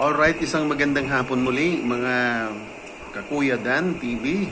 Alright, isang magandang hapon muli mga Kakuya Dan TV.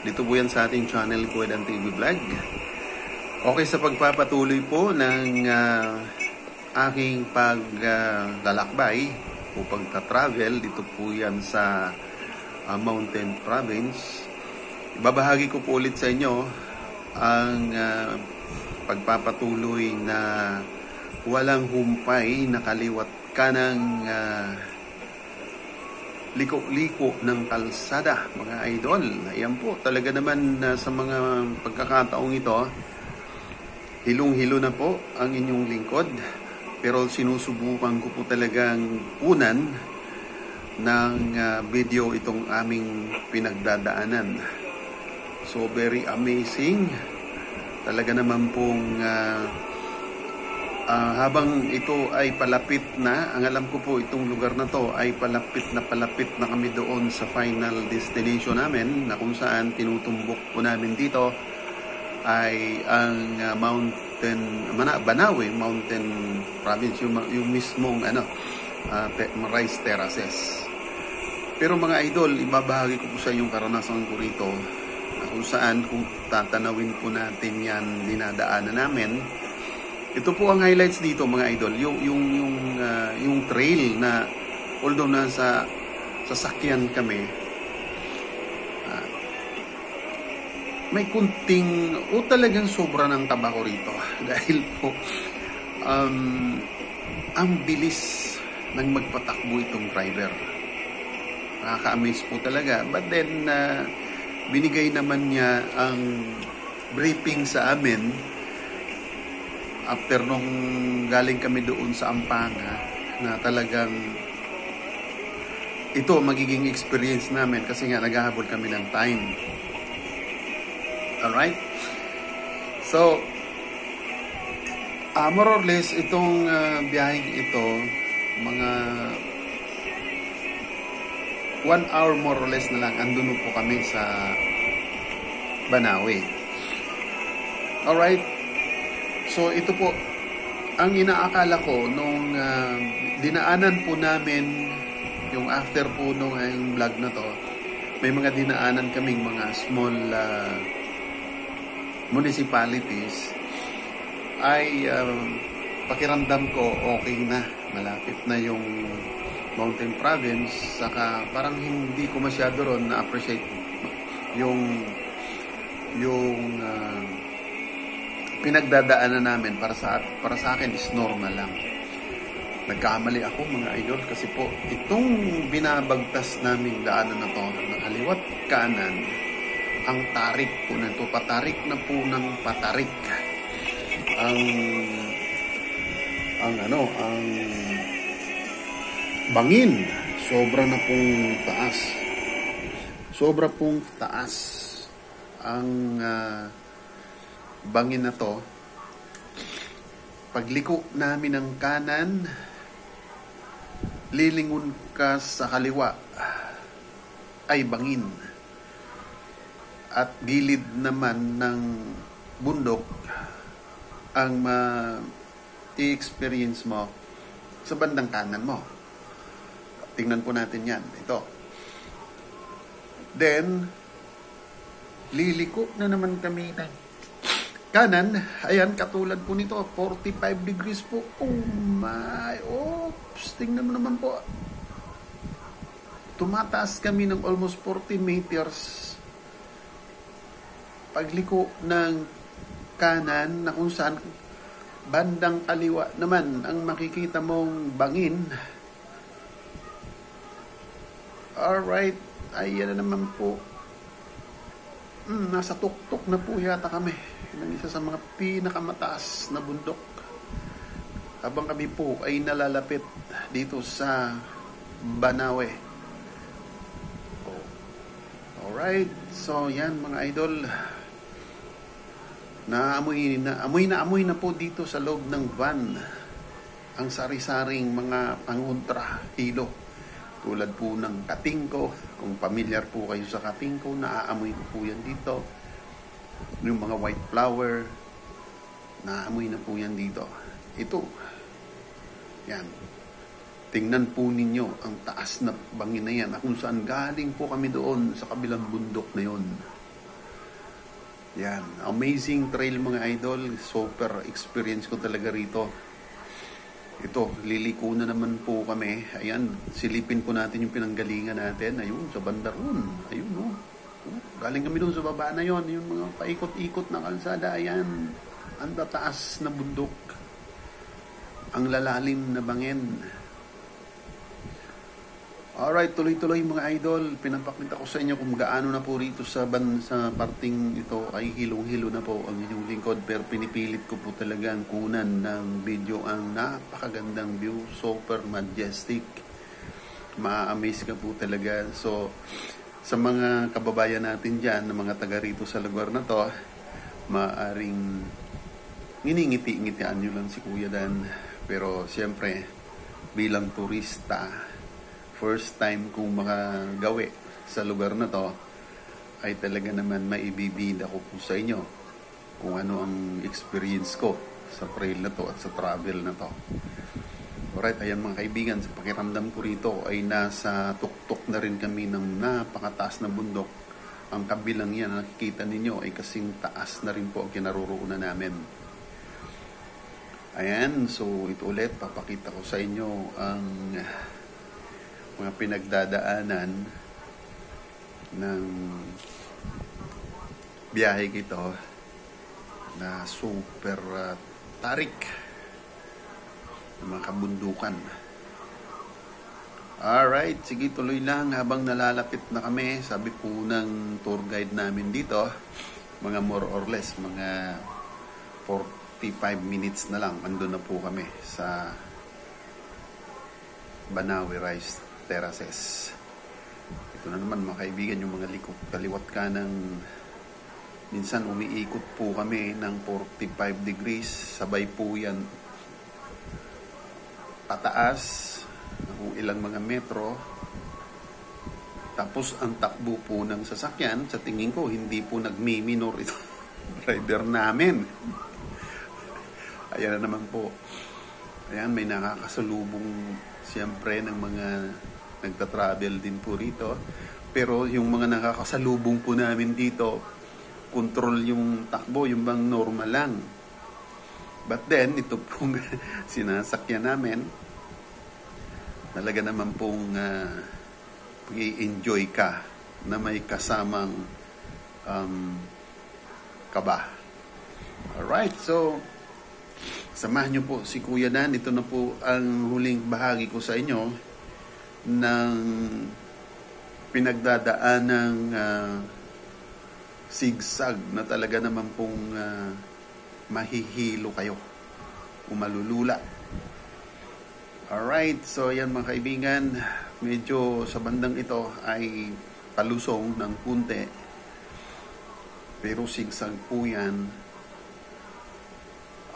Dito po yan sa ating channel, Kuya Dan TV Vlog. Okay, sa pagpapatuloy po ng aking paglalakbay o pagta-travel, dito po yan sa Mountain Province. Ibabahagi ko po ulit sa inyo ang pagpapatuloy na walang humpay na kaliwat kanang liko-liko ng kalsada, mga idol. Ayan po, talaga naman sa mga pagkakataong ito, hilong-hilo na po ang inyong lingkod. Pero sinusubukan ko po talagang punan ng video itong aming pinagdadaanan. So, very amazing. Talaga naman pong habang ito ay palapit na, ang alam ko po itong lugar na to ay palapit na kami doon sa final destination namin, na kung saan tinutumbok po namin dito ay ang Banawe Mountain Province, yung mismong Rice Terraces. Pero mga idol, ibabahagi ko po sa inyong karanasan ko rito, na kung saan, kung tatanawin po natin yan, dinadaanan namin. Ito po ang highlights dito, mga idol, yung trail na although nasa sasakyan kami, may kunting talagang sobra ng tabako rito dahil po ang bilis ng magpatakbo itong driver. Nakaka-amaze po talaga. But then binigay naman niya ang briefing sa amin after nung galing kami doon sa Ampanga, na talagang ito magiging experience namin kasi nga naghahabol kami ng time. Alright? So, more or less, itong biyaheng ito, mga 1 hour more or less na lang, andun po kami sa Banawe. Alright? So, ito po, ang inaakala ko nung dinaanan po namin, yung after po nung vlog na to, may mga dinaanan kaming mga small municipalities, ay pakiramdam ko okay na, malapit na yung Mountain Province, saka parang hindi ko masyado ron na-appreciate yung pinagdadaanan namin. Para sa akin is normal lang. Nagkamali ako, mga idol, kasi po itong binabagtas naming daanan na to, na kaliwat kanan, ang tarik po na ito, patarik na po ng patarik. Ang bangin, sobra na pong taas. Sobra pong taas ang bangin na to. Pagliko namin ng kanan, lilingon ka sa kaliwa, ay bangin. At gilid naman ng bundok ang i-experience mo sa bandang kanan mo. Tingnan po natin yan. Ito. Then, liliko na naman kami ng kanan. Ayan, katulad po nito, 45 degrees po. Oh my, oops, tingnan mo naman po. Tumataas kami ng almost 40 meters. Pagliko ng kanan, na kung saan bandang kaliwa naman ang makikita mong bangin. Alright, ayan na naman po. Nasa tuktok na po yata kami ng isa sa mga pinakamataas na bundok, habang kami po ay nalalapit dito sa Banawe. Alright, so yan mga idol, amoy na po dito sa loob ng van ang sari-saring mga pangontra hilo, tulad po ng katingko. Kung familiar po kayo sa katingko, naaamoy ko po yan dito. Yung mga white flower, naaamoy na po yan dito. Ito, yan, Tingnan po ninyo ang taas na bangin na yan, kung saan galing po kami doon sa kabilang bundok na yon. Yan, amazing trail mga idol, super experience ko talaga rito. Ito, liliko na naman po kami. Ayan, silipin po natin yung pinanggalingan natin. Ayun, sa banda ron. Ayun, no. Galing kami doon sa baba na yon, yung mga paikot-ikot na kalsada. Ayan, ang tataas na bundok. Ang lalalim na bangin. Alright, tuloy-tuloy mga idol. Pinapakita ko sa inyo kung gaano na po rito sa parting ito ay hilong-hilo na po ang inyong lingkod. Pero pinipilit ko po talaga ang kunan ng video ang napakagandang view. Super majestic. Ma-amaze ka po talaga. So, sa mga kababayan natin dyan, na mga taga rito sa lugar na to, maaring nginingiti-ngitian nyo lang si Kuya Dan. Pero siyempre, bilang turista, first time kong makagawi sa lugar na to, ay talaga naman maibibida ko po sa inyo kung ano ang experience ko sa trail na to at sa travel na to. Alright, ayan mga kaibigan, sa pakiramdam ko rito ay nasa tuktok na rin kami ng napakataas na bundok. Ang kabilang yan, nakikita ninyo, ay kasing taas na rin po ang kinaroroonan namin. Ayan, so ito ulit, papakita ko sa inyo ang mga pinagdadaanan ng biyahe ito na super tarik ng mga kabundukan. Alright, sige tuloy lang habang nalalapit na kami. Sabi po ng tour guide namin dito, mga more or less, mga 45 minutes na lang, andun na po kami sa Banawe Rise Terraces. Ito na naman mga kaibigan, yung mga kaliwat kanan, minsan umiikot po kami ng 45 degrees, sabay po yan pataas kung ilang mga metro. Tapos ang takbo po ng sasakyan, sa tingin ko hindi po nagmi-minor ito rider namin. Ayan na naman po. Ayan, may nakakasalubong siyempre ng mga nagta-travel din po rito. Pero yung mga nakakasalubong po namin dito, control yung takbo, yung bang normal lang. But then, ito pong sinasakyan namin, talaga naman pong i-enjoy ka na may kasamang kaba. Alright, so samahan nyo po si Kuya Dan. Ito na po ang huling bahagi ko sa inyo ng pinagdadaan ng zigzag na talaga naman pong mahihilo kayo o malulula. Alright, so yan mga kaibigan, medyo sa bandang ito ay palusong ng kunti, pero zigzag po yan.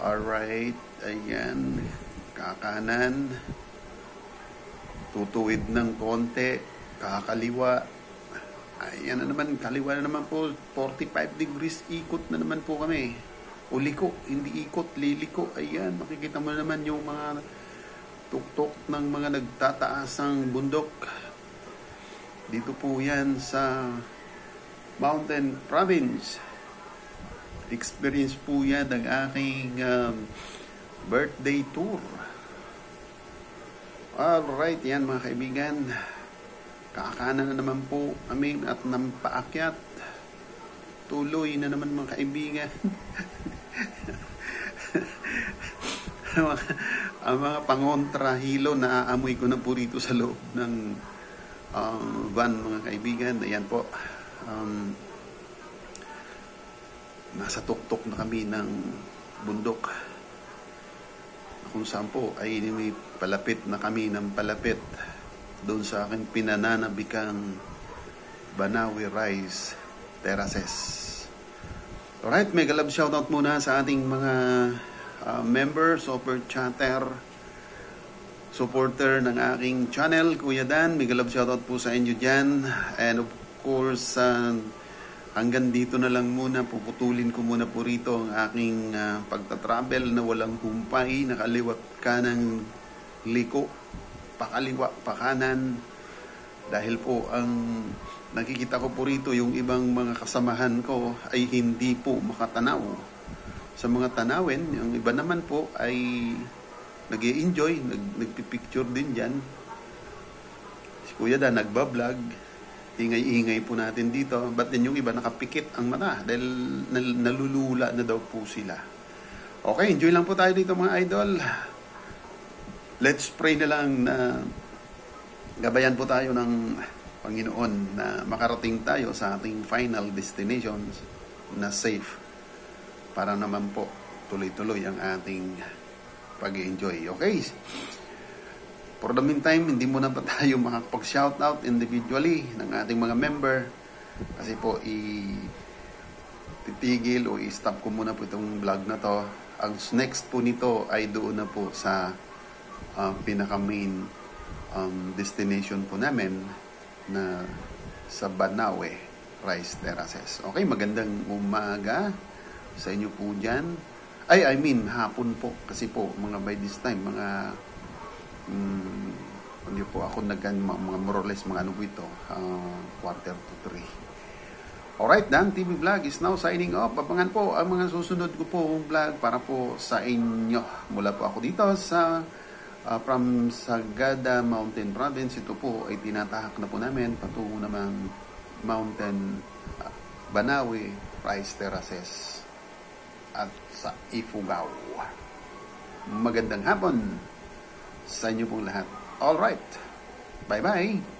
Alright, ayan, kakanan, tutuwid ng konti, kakaliwa, ayan na naman, kaliwa na naman po, 45 degrees, ikot na naman po kami. O liko, hindi ikot, liliko, ayan, makikita mo naman yung mga tuktok ng mga nagtataasang bundok. Dito po yan sa Mountain Province. Experience po yan ng aking birthday tour. Alright, yan mga kaibigan. Kakanan na naman po kami at nampaakyat. Tuloy na naman mga kaibigan. Ang mga pangontrahilo na aamoy ko na po rito sa loob ng van mga kaibigan. Ayan po. Nasa tuktok na kami ng bundok. Kung saan po ay may palapit na kami ng palapit doon sa aking pinananabikang Banawe Rise Terraces. Alright, mega love shoutout muna sa ating mga member, super chatter, supporter ng aking channel, Kuya Dan. Mega love shoutout po sa inyo dyan. And of course, hanggang dito na lang muna, puputulin ko muna po rito ang aking pagta-travel na walang humpay, nakaliwat ka ng liko. pakaliwa, pakanan. Dahil po ang nakikita ko po rito, yung ibang mga kasamahan ko ay hindi po makatanaw sa mga tanawin. Yung iba naman po ay nag-i-enjoy, nagpipicture din dyan. Si Kuya Dan nagbablog, ingay-ingay po natin dito. But then yung iba nakapikit ang mata dahil nalulula na daw po sila. Okay, enjoy lang po tayo dito mga idol. Let's pray na lang na gabayan po tayo ng Panginoon na makarating tayo sa ating final destinations na safe para naman po tuloy-tuloy ang ating pag-enjoy. Okay? For the meantime, hindi muna pa tayo makapag-shoutout individually ng ating mga member kasi po titigil o i-stop ko muna po itong vlog na to. Ang next po nito ay doon na po sa pinaka-main destination po namin na sa Banawe Rice Terraces. Okay, magandang umaga sa inyo po dyan. I mean, hapon po. Kasi po, mga by this time, mga hindi po ako mga more or less, mga ano po ito, 2:45. Alright, Dan TV Vlog is now signing off. Abangan po ang mga susunod ko pong vlog para po sa inyo. Mula po ako dito sa from Sagada Mountain Province. Ito po ay tinatahak na po namin patungo namang Mountain Banawe Rice Terraces at sa Ifugao. Magandang hapon sa inyo pong lahat. Alright, bye-bye!